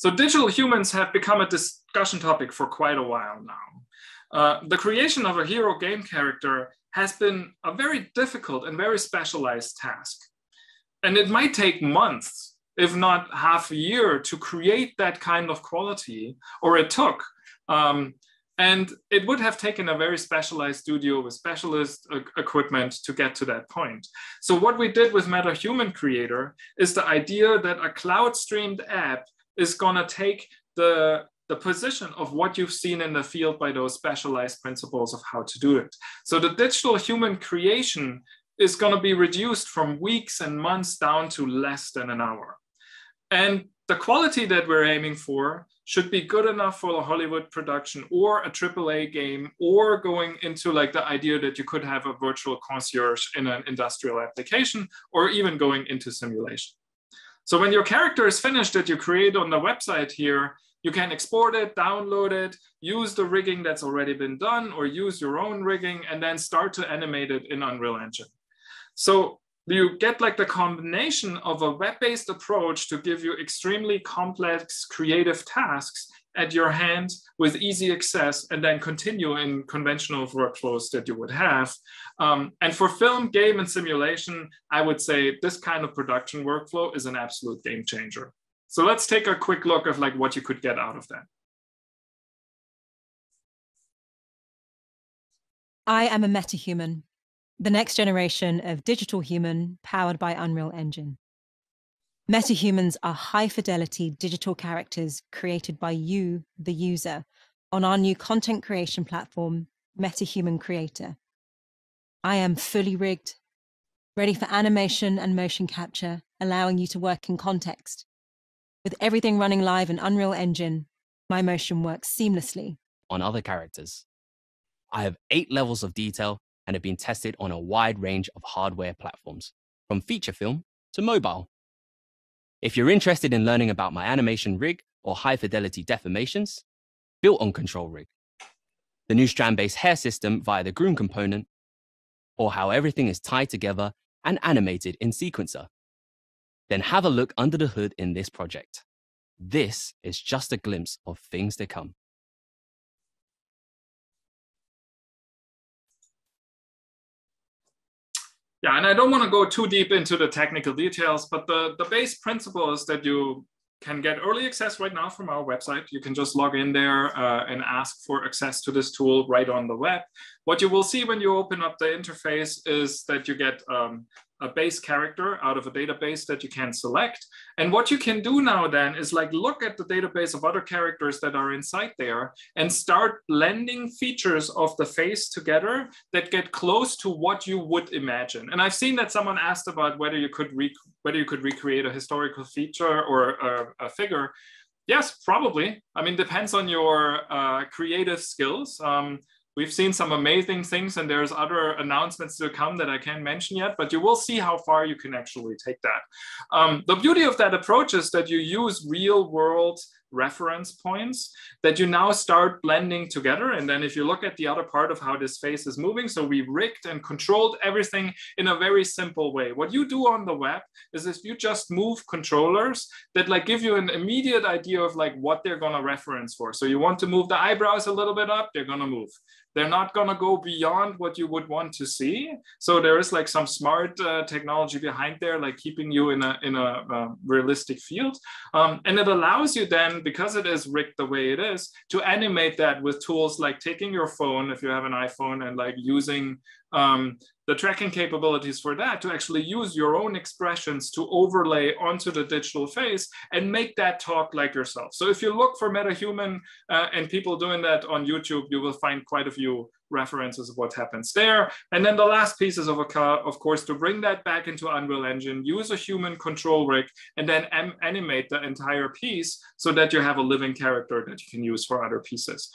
So digital humans have become a discussion topic for quite a while now. The creation of a hero game character has been a very difficult and very specialized task. And it might take months, if not half a year, to create that kind of quality, or it took. And it would have taken a very specialized studio with specialist equipment to get to that point. So what we did with Metahuman Creator is the idea that a cloud streamed app is gonna take the position of what you've seen in the field by those specialized principles of how to do it. So the digital human creation is gonna be reduced from weeks and months down to less than an hour. And the quality that we're aiming for should be good enough for a Hollywood production or a AAA game, or going into like the idea that you could have a virtual concierge in an industrial application, or even going into simulation. So when your character is finished that you create on the website here, you can export it, download it, use the rigging that's already been done, or use your own rigging, and then start to animate it in Unreal Engine. So you get like the combination of a web-based approach to give you extremely complex creative tasks at your hand with easy access, and then continue in conventional workflows that you would have. And for film, game, and simulation, I would say this kind of production workflow is an absolute game changer. So let's take a quick look at like what you could get out of that. I am a metahuman, the next generation of digital human powered by Unreal Engine. Metahumans are high-fidelity digital characters created by you, the user, on our new content creation platform, Metahuman Creator. I am fully rigged, ready for animation and motion capture, allowing you to work in context. With everything running live in Unreal Engine, my motion works seamlessly on other characters. I have 8 levels of detail and have been tested on a wide range of hardware platforms, from feature film to mobile. If you're interested in learning about my animation rig or high-fidelity deformations, built on Control Rig, the new strand-based hair system via the Groom component, or how everything is tied together and animated in Sequencer, then have a look under the hood in this project. This is just a glimpse of things to come. Yeah, and I don't want to go too deep into the technical details, but the base principle is that you can get early access right now from our website. You can just log in there and ask for access to this tool right on the web. What you will see when you open up the interface is that you get a base character out of a database that you can select. And what you can do now then is like look at the database of other characters that are inside there and start blending features of the face together that get close to what you would imagine. And I've seen that someone asked about whether you could recreate a historical feature or a figure. Yes, probably. I mean, depends on your creative skills. We've seen some amazing things, and there's other announcements to come that I can't mention yet, but you will see how far you can actually take that. The beauty of that approach is that you use real world reference points that you now start blending together. And then if you look at the other part of how this face is moving, so we rigged and controlled everything in a very simple way. What you do on the web is if you just move controllers that like give you an immediate idea of like what they're going to reference for. So you want to move the eyebrows a little bit up, they're going to move. They're not going to go beyond what you would want to see. So there is like some smart technology behind there, like keeping you in a realistic field. And it allows you then, because it is rigged the way it is, to animate that with tools like taking your phone, if you have an iPhone, and like using the tracking capabilities for that to actually use your own expressions to overlay onto the digital face and make that talk like yourself. So if you look for Metahuman and people doing that on YouTube, you will find quite a few references of what happens there. And then the last piece is of course, to bring that back into Unreal Engine, use a human control rig, and then animate the entire piece so that you have a living character that you can use for other pieces.